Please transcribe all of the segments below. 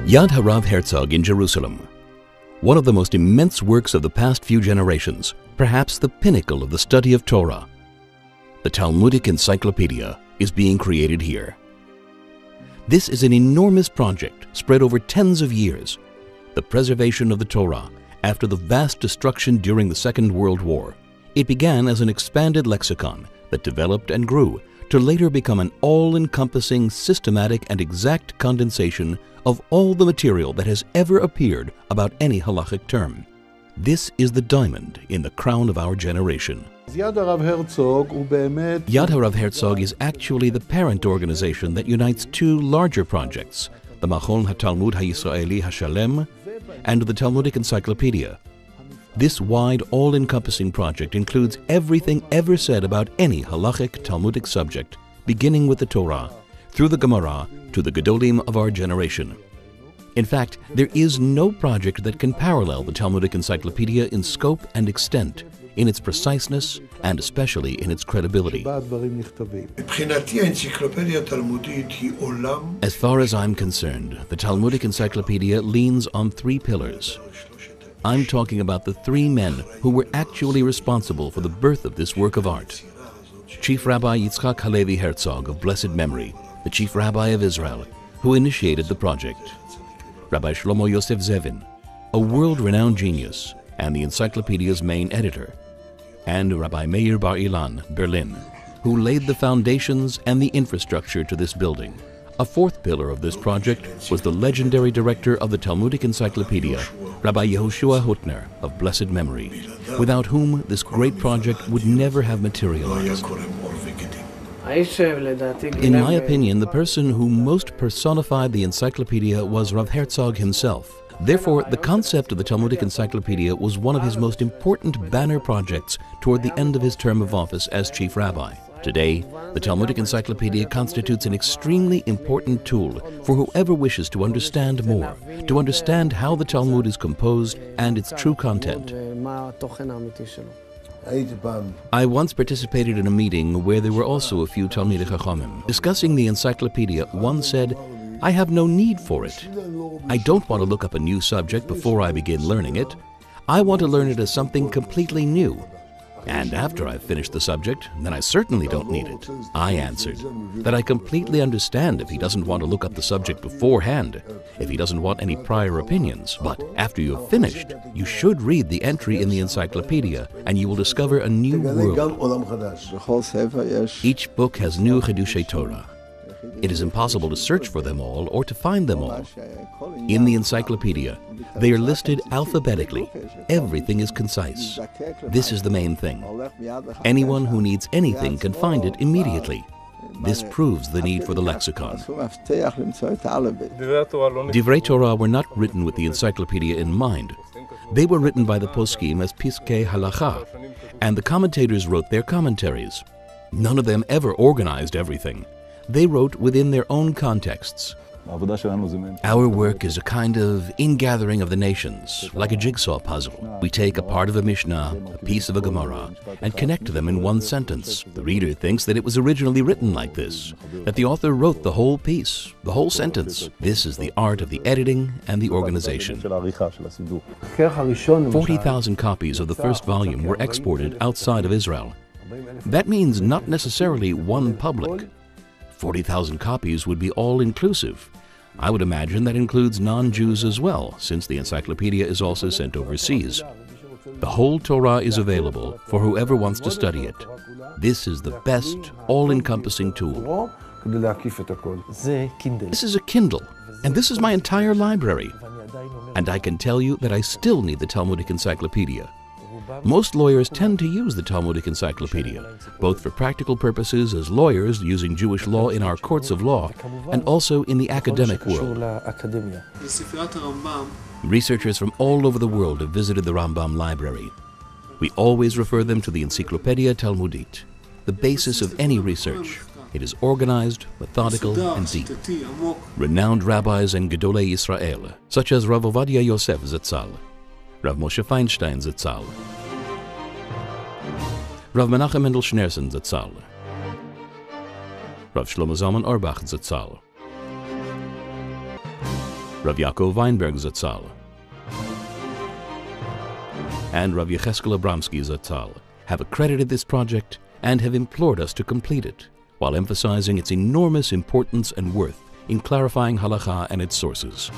Yad HaRav Herzog in Jerusalem, one of the most immense works of the past few generations, perhaps the pinnacle of the study of Torah. The Talmudic Encyclopedia is being created here. This is an enormous project spread over tens of years, the preservation of the Torah after the vast destruction during the Second World War. It began as an expanded lexicon that developed and grew to later become an all-encompassing, systematic and exact condensation of all the material that has ever appeared about any halachic term. This is the diamond in the crown of our generation. Yad HaRav Herzog is actually the parent organization that unites two larger projects, the Machon HaTalmud HaYisraeli HaShalem and the Talmudic Encyclopedia. This wide, all-encompassing project includes everything ever said about any halachic Talmudic subject, beginning with the Torah, through the Gemara, to the Gedolim of our generation. In fact, there is no project that can parallel the Talmudic Encyclopedia in scope and extent, in its preciseness, and especially in its credibility. As far as I'm concerned, the Talmudic Encyclopedia leans on three pillars. I'm talking about the three men who were actually responsible for the birth of this work of art. Chief Rabbi Yitzchak Halevi Herzog of blessed memory, the Chief Rabbi of Israel, who initiated the project. Rabbi Shlomo Yosef Zevin, a world-renowned genius and the encyclopedia's main editor. And Rabbi Meir Bar Ilan, Berlin, who laid the foundations and the infrastructure to this building. A fourth pillar of this project was the legendary director of the Talmudic Encyclopedia, Rabbi Yehoshua Hutner of blessed memory, without whom this great project would never have materialized. In my opinion, the person who most personified the encyclopedia was Rav Herzog himself. Therefore, the concept of the Talmudic Encyclopedia was one of his most important banner projects toward the end of his term of office as Chief Rabbi. Today, the Talmudic Encyclopedia constitutes an extremely important tool for whoever wishes to understand more, to understand how the Talmud is composed and its true content. I once participated in a meeting where there were also a few Talmidei Chachamim. Discussing the encyclopedia, one said, "I have no need for it. I don't want to look up a new subject before I begin learning it. I want to learn it as something completely new. And after I've finished the subject, then I certainly don't need it." I answered that I completely understand if he doesn't want to look up the subject beforehand, if he doesn't want any prior opinions. But after you have finished, you should read the entry in the encyclopedia and you will discover a new world. Each book has new Chidushei Torah. It is impossible to search for them all or to find them all. In the encyclopedia, they are listed alphabetically. Everything is concise. This is the main thing. Anyone who needs anything can find it immediately. This proves the need for the lexicon. Divrei Torah were not written with the encyclopedia in mind. They were written by the poskim as piskei halacha, and the commentators wrote their commentaries. None of them ever organized everything. They wrote within their own contexts. Our work is a kind of ingathering of the nations, like a jigsaw puzzle. We take a part of a Mishnah, a piece of a Gemara, and connect them in one sentence. The reader thinks that it was originally written like this, that the author wrote the whole piece, the whole sentence. This is the art of the editing and the organization. 40,000 copies of the first volume were exported outside of Israel. That means not necessarily one public. 40,000 copies would be all-inclusive. I would imagine that includes non-Jews as well, since the encyclopedia is also sent overseas. The whole Torah is available for whoever wants to study it. This is the best, all-encompassing tool. This is a Kindle, and this is my entire library. And I can tell you that I still need the Talmudic Encyclopedia. Most lawyers tend to use the Talmudic Encyclopedia, both for practical purposes as lawyers using Jewish law in our courts of law, and also in the academic world. Researchers from all over the world have visited the Rambam library. We always refer them to the Encyclopedia Talmudit, the basis of any research. It is organized, methodical, and deep. Renowned rabbis and Gedolei Yisrael, such as Rav Ovadia Yosef Zatzal, Rav Moshe Feinstein Zatzal, Rav Menachem Mendel Schneerson Zatzal, Rav Shlomo Zalman Auerbach Zatzal, Rav Yaakov Weinberg Zatzal, and Rav Yecheskel Abramsky Zatzal have accredited this project and have implored us to complete it, while emphasizing its enormous importance and worth in clarifying halakha and its sources.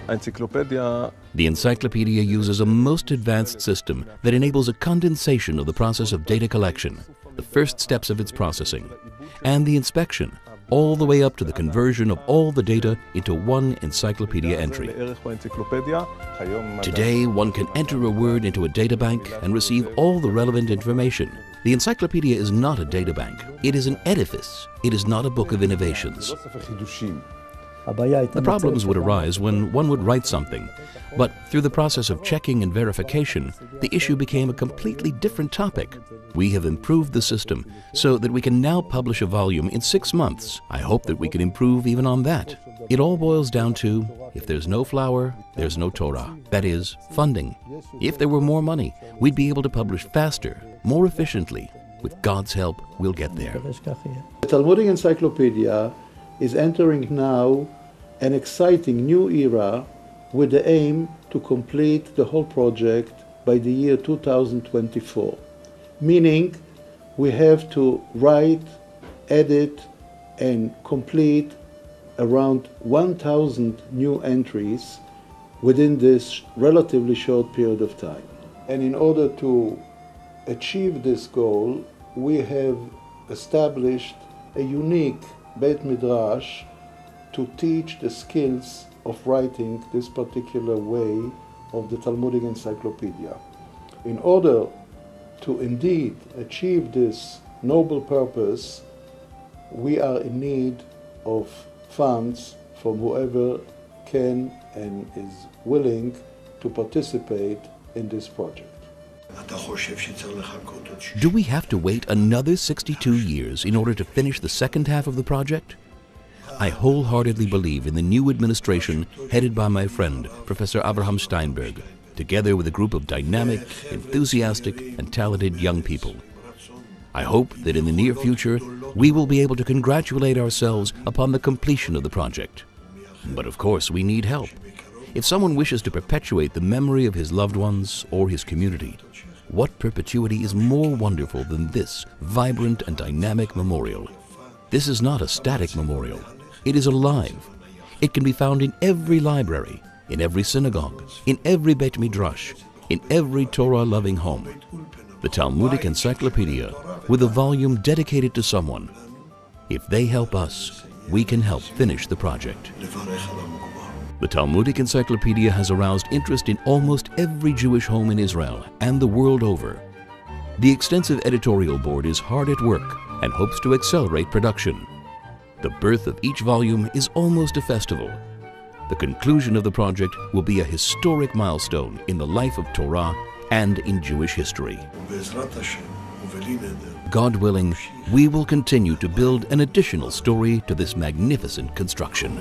The encyclopedia uses a most advanced system that enables a condensation of the process of data collection, the first steps of its processing, and the inspection, all the way up to the conversion of all the data into one encyclopedia entry. Today, one can enter a word into a databank and receive all the relevant information. The encyclopedia is not a databank. It is an edifice. It is not a book of innovations. The problems would arise when one would write something, but through the process of checking and verification, the issue became a completely different topic. We have improved the system so that we can now publish a volume in 6 months. I hope that we can improve even on that. It all boils down to, if there's no flour, there's no Torah. That is, funding. If there were more money, we'd be able to publish faster, more efficiently. With God's help, we'll get there. The Talmudic Encyclopedia is entering now an exciting new era with the aim to complete the whole project by the year 2024. Meaning we have to write, edit, and complete around 1,000 new entries within this relatively short period of time. And in order to achieve this goal, we have established a unique Beit Midrash to teach the skills of writing this particular way of the Talmudic Encyclopedia. In order to indeed achieve this noble purpose, we are in need of funds from whoever can and is willing to participate in this project. Do we have to wait another 62 years in order to finish the second half of the project? I wholeheartedly believe in the new administration headed by my friend, Professor Abraham Steinberg, together with a group of dynamic, enthusiastic, and talented young people. I hope that in the near future, we will be able to congratulate ourselves upon the completion of the project. But of course, we need help. If someone wishes to perpetuate the memory of his loved ones or his community, what perpetuity is more wonderful than this vibrant and dynamic memorial? This is not a static memorial. It is alive. It can be found in every library, in every synagogue, in every Beit Midrash, in every Torah-loving home. The Talmudic Encyclopedia, with a volume dedicated to someone. If they help us, we can help finish the project. The Talmudic Encyclopedia has aroused interest in almost every Jewish home in Israel and the world over. The extensive editorial board is hard at work and hopes to accelerate production. The birth of each volume is almost a festival. The conclusion of the project will be a historic milestone in the life of Torah and in Jewish history. God willing, we will continue to build an additional story to this magnificent construction.